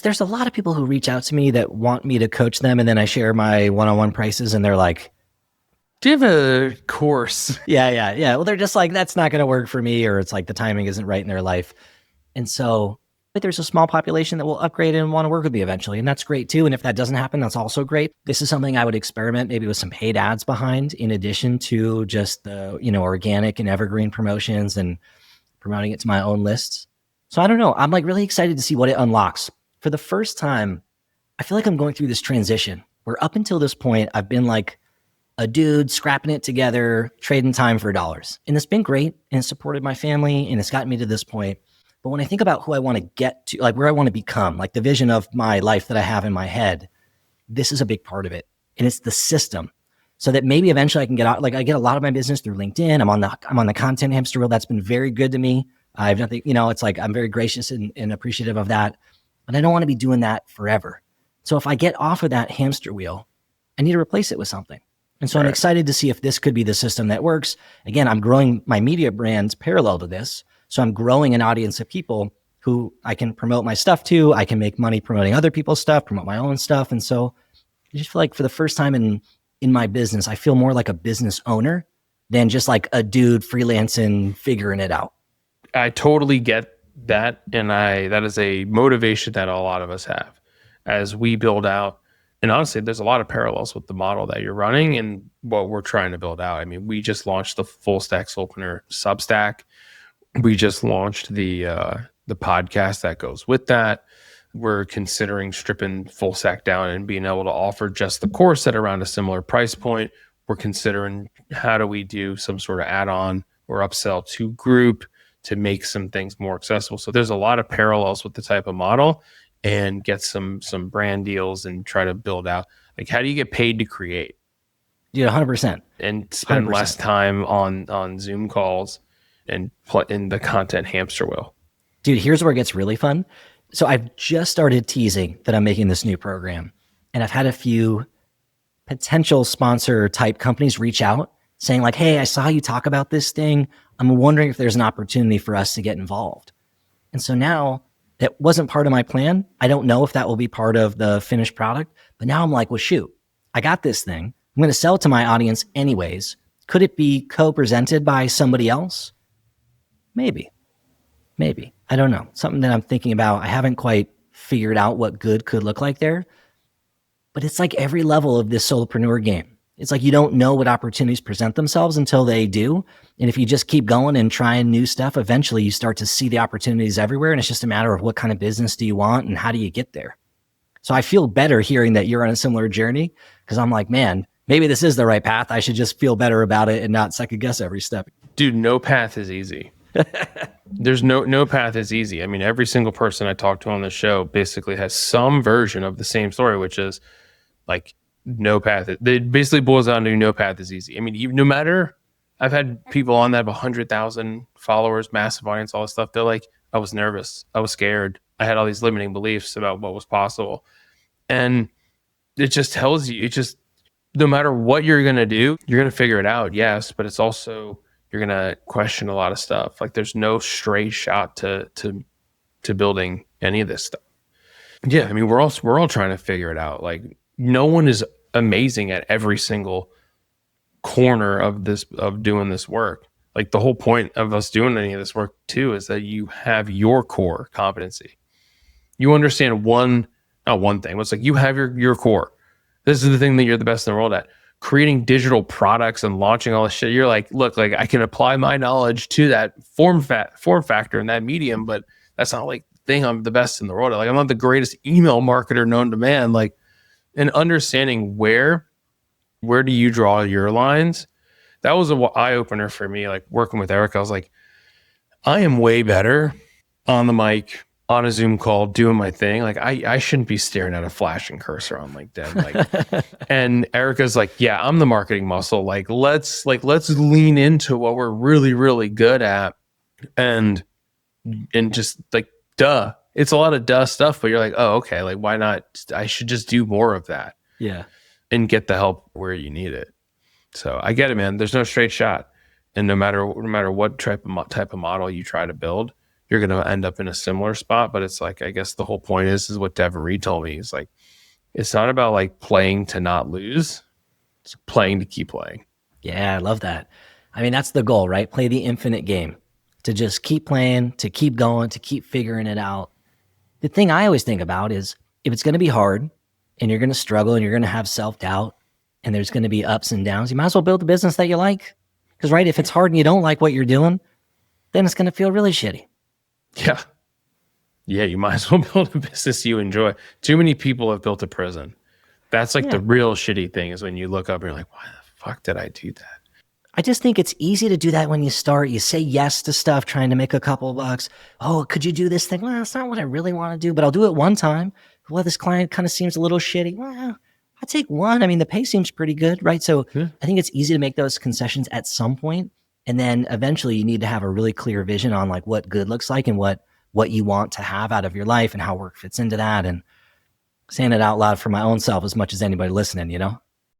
There's a lot of people who reach out to me that want me to coach them, and then I share my one-on-one prices, and they're like, do you have a course? Yeah. Well, they're just like, that's not going to work for me, or it's like the timing isn't right in their life. And so, but there's a small population that will upgrade and want to work with me eventually. And that's great too. And if that doesn't happen, that's also great. This is something I would experiment maybe with some paid ads behind, in addition to just the, organic and evergreen promotions and promoting it to my own lists. So I don't know. I'm like really excited to see what it unlocks. For the first time, I feel like I'm going through this transition where up until this point, I've been like a dude scrapping it together, trading time for dollars. And it's been great, and it's supported my family, and it's gotten me to this point. But when I think about who I want to get to, like where I want to become, like the vision of my life that I have in my head, this is a big part of it. And it's the system. So that maybe eventually I can get out, like I get a lot of my business through LinkedIn. I'm on the content hamster wheel. That's been very good to me. I've nothing, it's like I'm very gracious and appreciative of that. But I don't want to be doing that forever. So if I get off of that hamster wheel, I need to replace it with something. And so I'm excited to see if this could be the system that works. Again, I'm growing my media brands parallel to this. So I'm growing an audience of people who I can promote my stuff to. I can make money promoting other people's stuff, promote my own stuff. And so I just feel like for the first time in my business, I feel more like a business owner than just like a dude freelancing, figuring it out. I totally get that. And that is a motivation that a lot of us have as we build out. And honestly, there's a lot of parallels with the model that you're running and what we're trying to build out. I mean, we just launched the Full Stack Soulpreneur Substack. We just launched the podcast that goes with that. We're considering stripping Full Stack down and being able to offer just the course at around a similar price point. We're considering how do we do some sort of add-on or upsell to group to make some things more accessible. So there's a lot of parallels with the type of model, and get some brand deals and try to build out. Like, how do you get paid to create? Yeah, 100%. And spend 100%. less time on Zoom calls and in the content hamster wheel. Dude, here's where it gets really fun. So I've just started teasing that I'm making this new program, and I've had a few potential sponsor type companies reach out saying like, hey, I saw you talk about this thing. I'm wondering if there's an opportunity for us to get involved. And so now, that wasn't part of my plan. I don't know if that will be part of the finished product, but now I'm like, well, shoot, I got this thing. I'm going to sell it to my audience anyways. Could it be co-presented by somebody else? Maybe. I don't know. Something that I'm thinking about. I haven't quite figured out what good could look like there, but it's like every level of this solopreneur game. It's like you don't know what opportunities present themselves until they do. And if you just keep going and trying new stuff, eventually you start to see the opportunities everywhere. And it's just a matter of what kind of business do you want and how do you get there? So I feel better hearing that you're on a similar journey, because I'm like, man, maybe this is the right path. I should just feel better about it and not second guess every step. Dude, no path is easy. There's no path is easy. I mean, every single person I talk to on the show basically has some version of the same story, which is like, no path. It basically boils down to no path is easy. I mean, no matter, I've had people on that have 100,000 followers, massive audience, all this stuff. They're like, I was nervous. I was scared. I had all these limiting beliefs about what was possible. And it just tells you, no matter what you're going to do, you're going to figure it out. Yes. But it's also, you're going to question a lot of stuff. Like there's no straight shot to building any of this stuff. Yeah. I mean, we're all trying to figure it out. Like, no one is amazing at every single corner of doing this work. Like the whole point of us doing any of this work too is that you have your core competency. You understand not one thing. It's like you have your core. This is the thing that you're the best in the world at. Creating digital products and launching all this shit. You're like, look, like I can apply my knowledge to that form factor and that medium, but that's not like the thing I'm the best in the world at. Like I'm not the greatest email marketer known to man. Like, and understanding where do you draw your lines? That was an eye opener for me. Like working with Eric, I was like, I am way better on the mic, on a Zoom call, doing my thing. Like I shouldn't be staring at a flashing cursor on LinkedIn. Like, and Erica's like, yeah, I'm the marketing muscle. Like let's lean into what we're really, really good at, and just like, duh. It's a lot of duh stuff, but you're like, oh, okay, like why not? I should just do more of that. Yeah. And get the help where you need it. So I get it, man. There's no straight shot. And no matter what type of model you try to build, you're going to end up in a similar spot. But it's like, I guess the whole point is what Devin Reed told me. He's like, it's not about like playing to not lose. It's playing to keep playing. Yeah, I love that. I mean, that's the goal, right? Play the infinite game, to just keep playing, to keep going, to keep figuring it out. The thing I always think about is if it's going to be hard and you're going to struggle and you're going to have self-doubt and there's going to be ups and downs, you might as well build a business that you like. Because, right, if it's hard and you don't like what you're doing, then it's going to feel really shitty. Yeah. Yeah, you might as well build a business you enjoy. Too many people have built a prison. That's like the real shitty thing is when you look up and you're like, why the fuck did I do that? I just think it's easy to do that when you start. You say yes to stuff, trying to make a couple bucks. Oh, could you do this thing? Well, it's not what I really want to do, but I'll do it one time. Well, this client kind of seems a little shitty. Well, I'll take one. I mean, the pay seems pretty good, right? So I think it's easy to make those concessions at some point. And then eventually you need to have a really clear vision on like what good looks like and what you want to have out of your life and how work fits into that. And saying it out loud for my own self as much as anybody listening, you know?